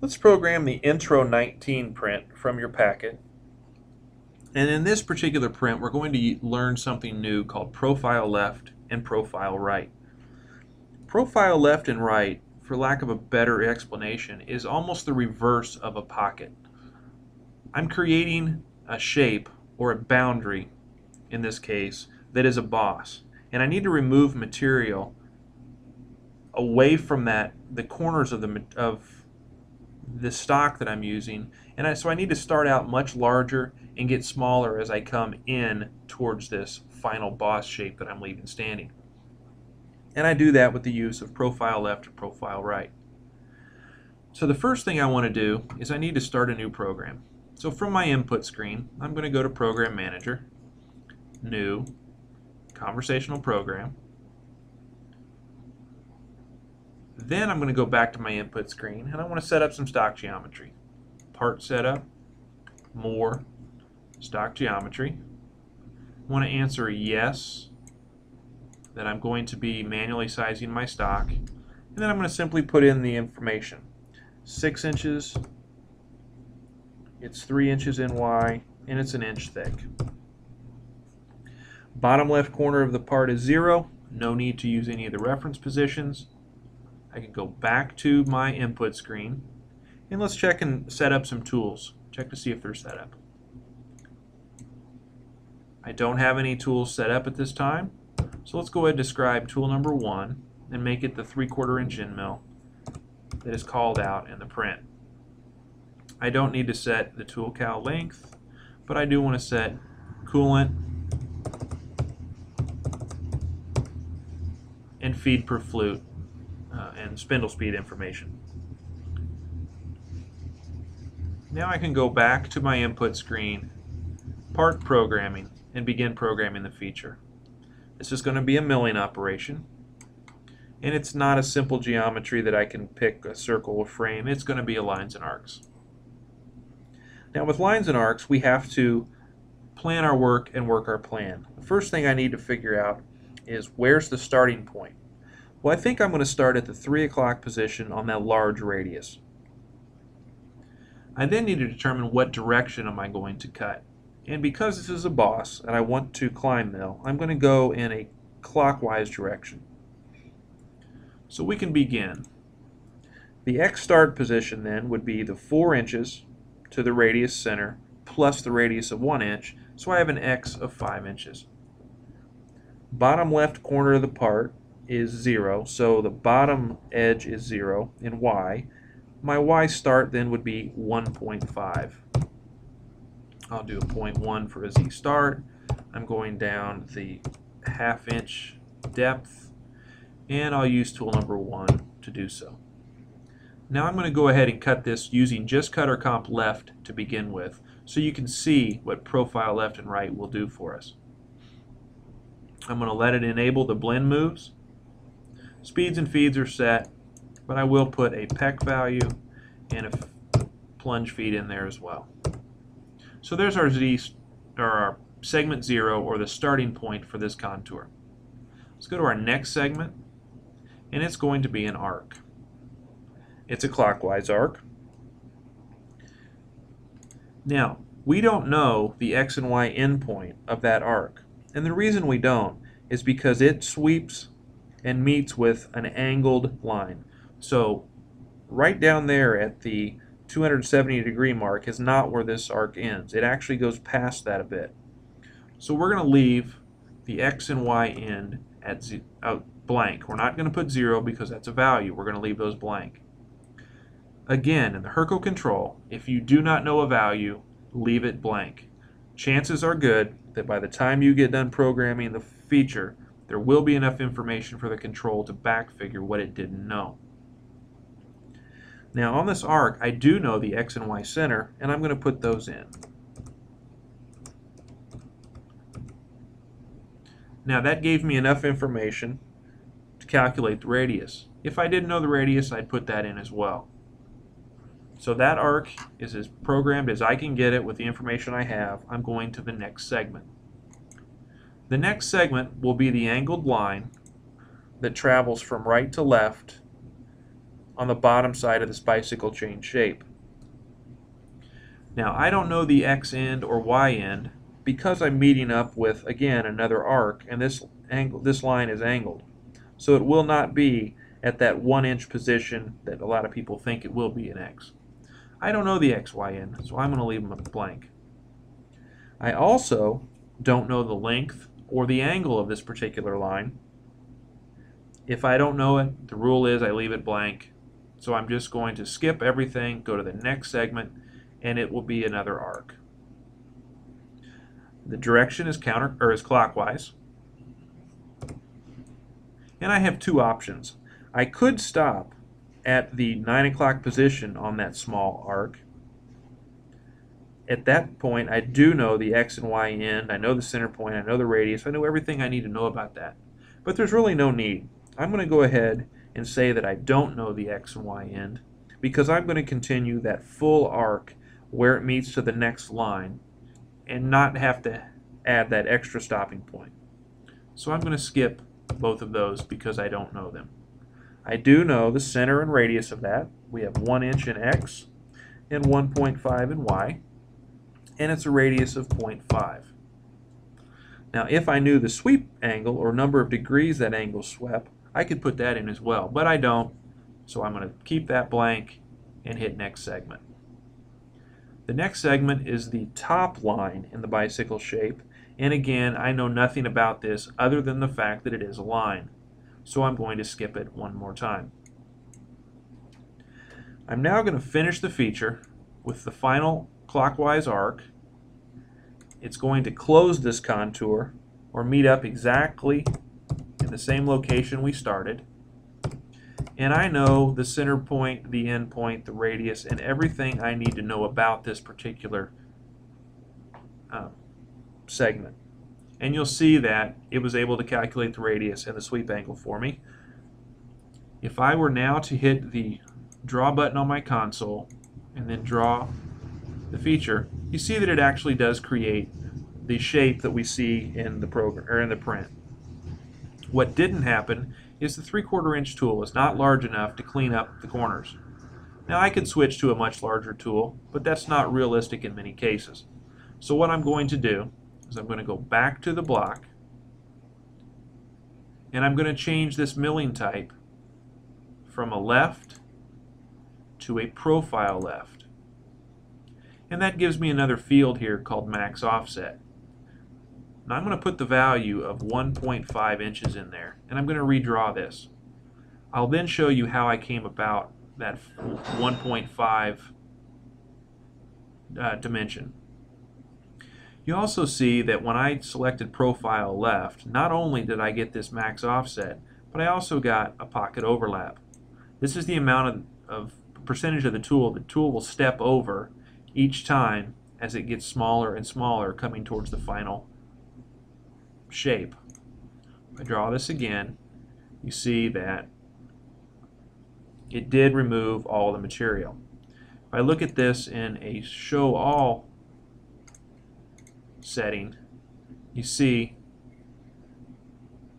Let's program the Intro-19 print from your packet. And in this particular print, we're going to learn something new called profile left and profile right. Profile left and right, for lack of a better explanation, is almost the reverse of a pocket. I'm creating a shape, or a boundary in this case, that is a boss. And I need to remove material away from the corners of the stock that I'm using, and so I need to start out much larger and get smaller as I come in towards this final boss shape that I'm leaving standing. And I do that with the use of profile left and profile right. So the first thing I want to do is I need to start a new program. So from my input screen, I'm going to go to Program Manager, New, Conversational Program. Then I'm going to go back to my input screen and I want to set up some stock geometry. Part setup, more, stock geometry. I want to answer yes, that I'm going to be manually sizing my stock. And then I'm going to simply put in the information. 6 inches, it's 3 inches in Y, and it's 1 inch thick. Bottom left corner of the part is 0. No need to use any of the reference positions. I can go back to my input screen, and let's check and set up some tools. Check to see if they're set up. I don't have any tools set up at this time, so let's go ahead and describe tool number 1 and make it the 3/4 inch end mill that is called out in the print. I don't need to set the tool cowl length, but I do want to set coolant and feed per flute and spindle speed information. Now I can go back to my input screen, part programming, and begin programming the feature. This is going to be a milling operation, and it's not a simple geometry that I can pick a circle or frame. It's going to be a lines and arcs. Now with lines and arcs, we have to plan our work and work our plan. The first thing I need to figure out is where's the starting point. Well, I think I'm going to start at the 3 o'clock position on that large radius. I then need to determine what direction am I going to cut. And because this is a boss and I want to climb mill, I'm going to go in a clockwise direction. So we can begin. The X start position then would be the 4 inches to the radius center plus the radius of 1 inch, so I have an X of 5 inches. Bottom left corner of the part is 0, so the bottom edge is 0 in Y. My Y start then would be 1.5. I'll do a 0.1 for a Z start. I'm going down the 1/2 inch depth, and I'll use tool number 1 to do so. Now I'm going to go ahead and cut this using just cutter comp left to begin with, so you can see what profile left and right will do for us. I'm going to let it enable the blend moves. Speeds and feeds are set, but I will put a pec value and a plunge feed in there as well. So there's our our segment 0, or the starting point for this contour. Let's go to our next segment, and it's going to be an arc. It's a clockwise arc. Now, we don't know the X and Y endpoint of that arc, and the reason we don't is because it sweeps and meets with an angled line. So right down there at the 270-degree mark is not where this arc ends. It actually goes past that a bit. So we're going to leave the X and Y end at blank. We're not going to put 0 because that's a value. We're going to leave those blank. Again, in the Hurco control, if you do not know a value, leave it blank. Chances are good that by the time you get done programming the feature, there will be enough information for the control to backfigure what it didn't know. Now on this arc, I do know the X and Y center, and I'm going to put those in. Now that gave me enough information to calculate the radius. If I didn't know the radius, I'd put that in as well. So that arc is as programmed as I can get it with the information I have. I'm going to the next segment. The next segment will be the angled line that travels from right to left on the bottom side of this bicycle chain shape. Now I don't know the X end or Y end because I'm meeting up with, again, another arc, and this line is angled. So it will not be at that 1-inch position that a lot of people think it will be in X. I don't know the X, Y end, so I'm going to leave them blank. I also don't know the length or the angle of this particular line. If I don't know it, the rule is I leave it blank. So I'm just going to skip everything, go to the next segment, and it will be another arc. The direction is clockwise. And I have two options. I could stop at the 9 o'clock position on that small arc. At that point, I do know the X and Y end, I know the center point, I know the radius, I know everything I need to know about that. But there's really no need. I'm going to go ahead and say that I don't know the X and Y end because I'm going to continue that full arc where it meets to the next line and not have to add that extra stopping point. So I'm going to skip both of those because I don't know them. I do know the center and radius of that. We have 1 inch in X and 1.5 in Y, and it's a radius of 0.5. Now if I knew the sweep angle or number of degrees that angle swept, I could put that in as well, but I don't, so I'm going to keep that blank and hit next segment. The next segment is the top line in the bicycle shape, and again, I know nothing about this other than the fact that it is a line, so I'm going to skip it one more time. I'm now going to finish the feature with the final clockwise arc. It's going to close this contour or meet up exactly in the same location we started. And I know the center point, the end point, the radius, and everything I need to know about this particular segment. And you'll see that it was able to calculate the radius and the sweep angle for me. If I were now to hit the draw button on my console and then draw the feature, you see that it actually does create the shape that we see in the program or in the print. What didn't happen is the 3/4 inch tool is not large enough to clean up the corners. Now I could switch to a much larger tool, but that's not realistic in many cases. So what I'm going to do is I'm going to go back to the block, and I'm going to change this milling type from a left to a profile left. And that gives me another field here called max offset. Now I'm going to put the value of 1.5 inches in there, and I'm going to redraw this. I'll then show you how I came about that 1.5 dimension. You also see that when I selected profile left, not only did I get this max offset, but I also got a pocket overlap. This is the amount of percentage of the tool will step over each time as it gets smaller and smaller coming towards the final shape. If I draw this again, you see that it did remove all the material. If I look at this in a show all setting, you see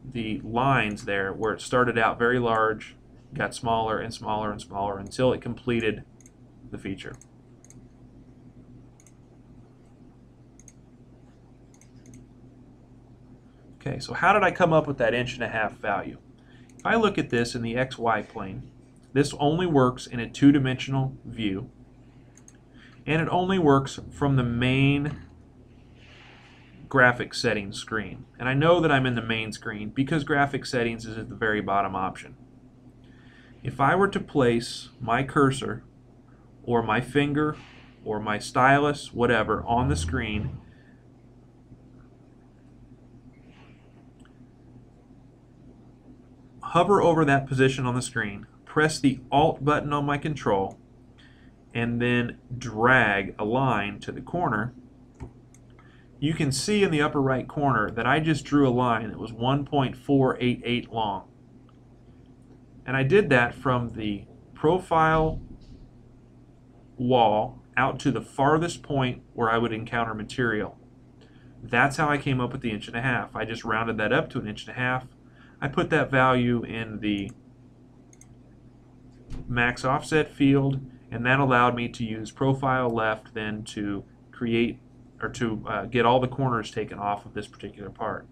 the lines there where it started out very large, got smaller and smaller and smaller until it completed the feature. Okay, so how did I come up with that 1.5 inch value? If I look at this in the XY plane, this only works in a two-dimensional view, and it only works from the main graphic settings screen. And I know that I'm in the main screen because graphic settings is at the very bottom option. If I were to place my cursor or my finger or my stylus, whatever, on the screen, hover over that position on the screen, press the Alt button on my control, and then drag a line to the corner, you can see in the upper right corner that I just drew a line that was 1.488 long. And I did that from the profile wall out to the farthest point where I would encounter material. That's how I came up with the 1.5 inches. I just rounded that up to 1.5 inches. I put that value in the max offset field, and that allowed me to use profile left then to create or to get all the corners taken off of this particular part.